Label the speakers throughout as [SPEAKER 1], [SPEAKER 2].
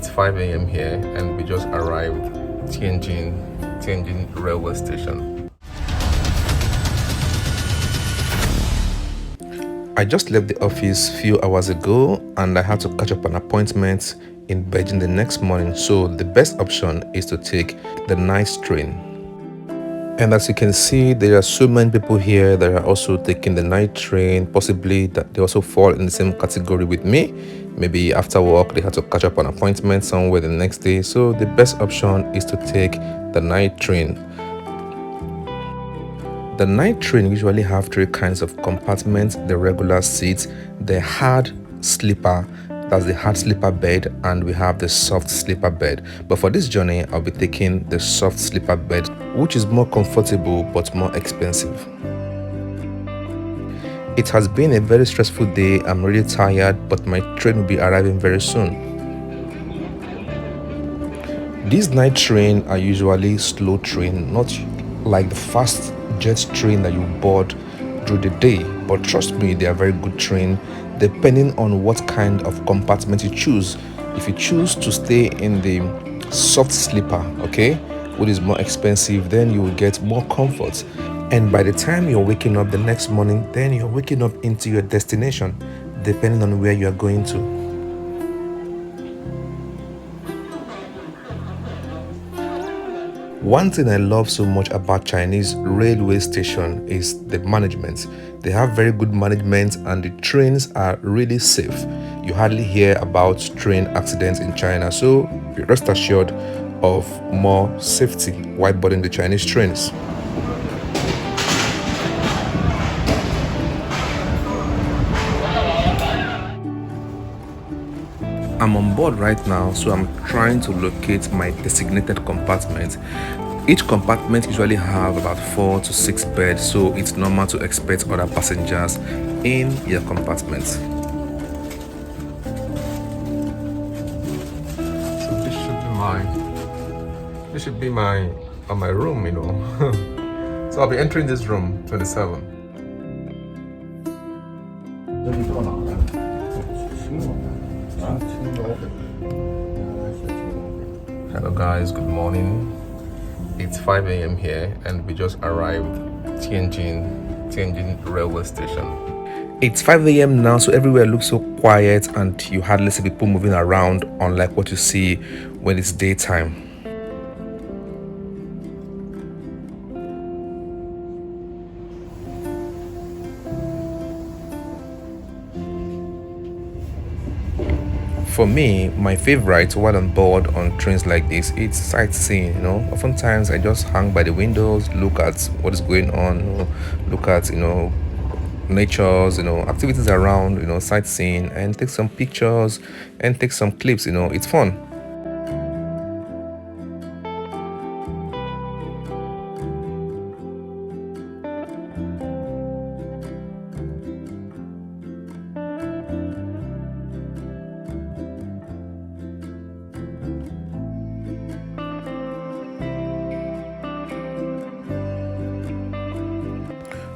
[SPEAKER 1] It's 5 a.m. here and we just arrived Tianjin railway station. I just left the office a few hours ago and I had to catch up an appointment in Beijing the next morning, so the best option is to take the night train. And as you can see, there are so many people here that are also taking the night train, possibly that they also fall in the same category with me. Maybe after work they had to catch up an appointment somewhere the next day, so the best option is to take the night train. The night train usually have three kinds of compartments: the regular seats, the hard sleeper, that's the hard sleeper bed, and we have the soft sleeper bed. But for this journey I'll be taking the soft sleeper bed, which is more comfortable but more expensive. It has been a very stressful day. I'm really tired, but my train will be arriving very soon. These night trains are usually slow train, not like the fast jet train that you board through the day, but trust me, they are very good train depending on what kind of compartment you choose. If you choose to stay in the soft sleeper, okay, which is more expensive, then you will get more comfort, and by the time you're waking up the next morning, then you're waking up into your destination depending on where you are going to. One thing I love so much about Chinese railway station is the management. They have very good management and the trains are really safe. You hardly hear about train accidents in China, so rest assured of more safety while boarding the Chinese trains. I'm on board right now, so I'm trying to locate my designated compartment. Each compartment usually have about 4 to 6 beds, so it's normal to expect other passengers in your compartment. So this should be my room, you know. So I'll be entering this room 27. Hello guys, good morning. It's 5 a.m. here and we just arrived Tianjin railway station. It's 5 a.m. now, so everywhere looks so quiet and you hardly see people moving around, unlike what you see when it's daytime. For me, my favorite while on board on trains like this, it's sightseeing, you know. Oftentimes I just hang by the windows, look at what is going on, you know, look at, you know, natures, you know, activities around, you know, sightseeing, and take some pictures and take some clips, you know. It's fun.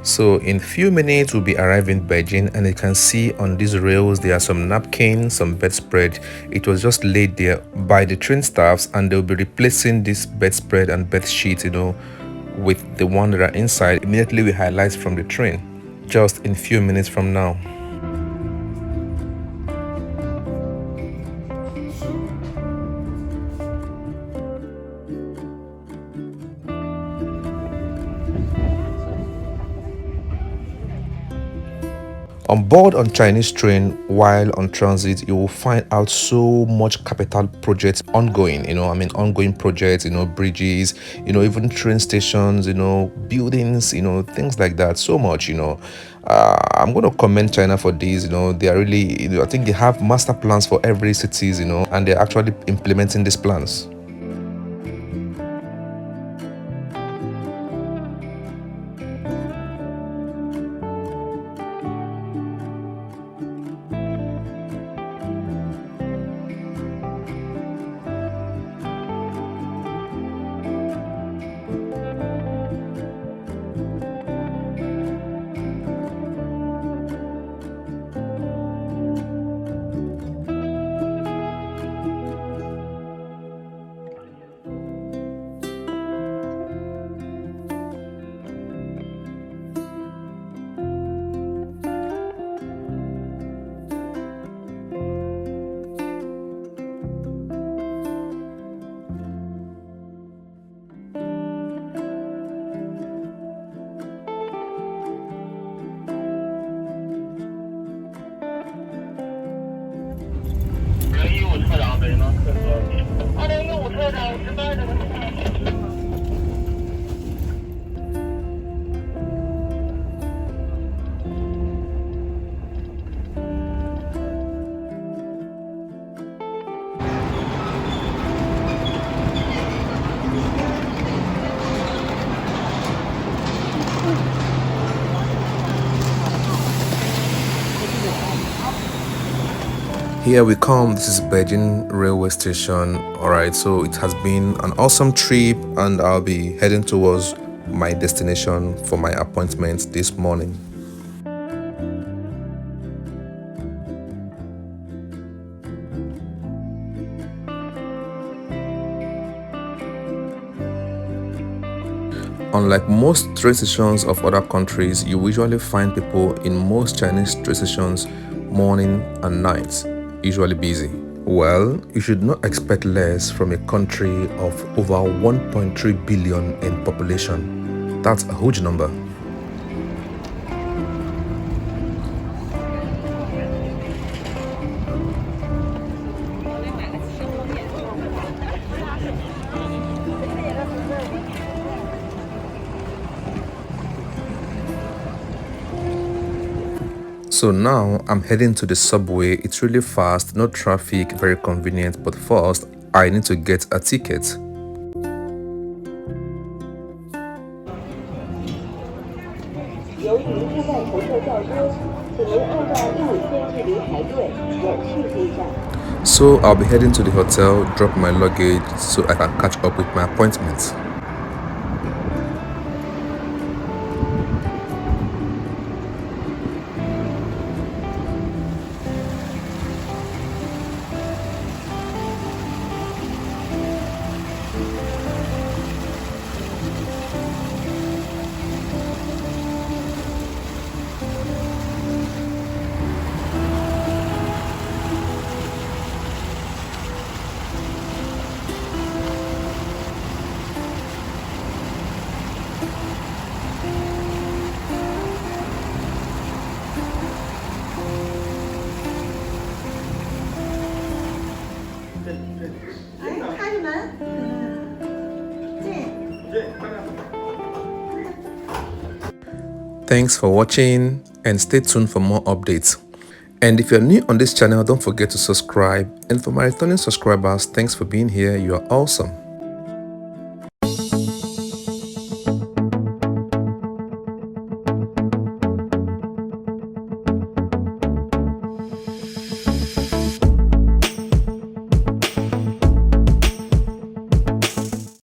[SPEAKER 1] So in few minutes we'll be arriving in Beijing, and you can see on these rails there are some napkins, some bedspread. It was just laid there by the train staffs, and they'll be replacing this bedspread and bed sheet, you know, with the one that are inside immediately we highlight from the train, just in few minutes from now. On board on Chinese train, while on transit, you will find out so much capital projects ongoing, you know, I mean ongoing projects, you know, bridges, you know, even train stations, you know, buildings, you know, things like that. So much, you know. I'm going to commend China for these, you know. They are really, you know, I think they have master plans for every cities, you know, and they're actually implementing these plans. Here we come. This is Beijing railway station. All right, so it has been an awesome trip, and I'll be heading towards my destination for my appointment this morning. Unlike most train stations of other countries, you usually find people in most Chinese train stations morning and night, usually busy. Well, you should not expect less from a country of over 1.3 billion in population. That's a huge number. So now I'm heading to the subway. It's really fast, no traffic, very convenient, but first I need to get a ticket. So I'll be heading to the hotel, drop my luggage so I can catch up with my appointment. Thanks for watching and stay tuned for more updates. And if you're new on this channel, don't forget to subscribe. And for my returning subscribers, thanks for being here. You are awesome.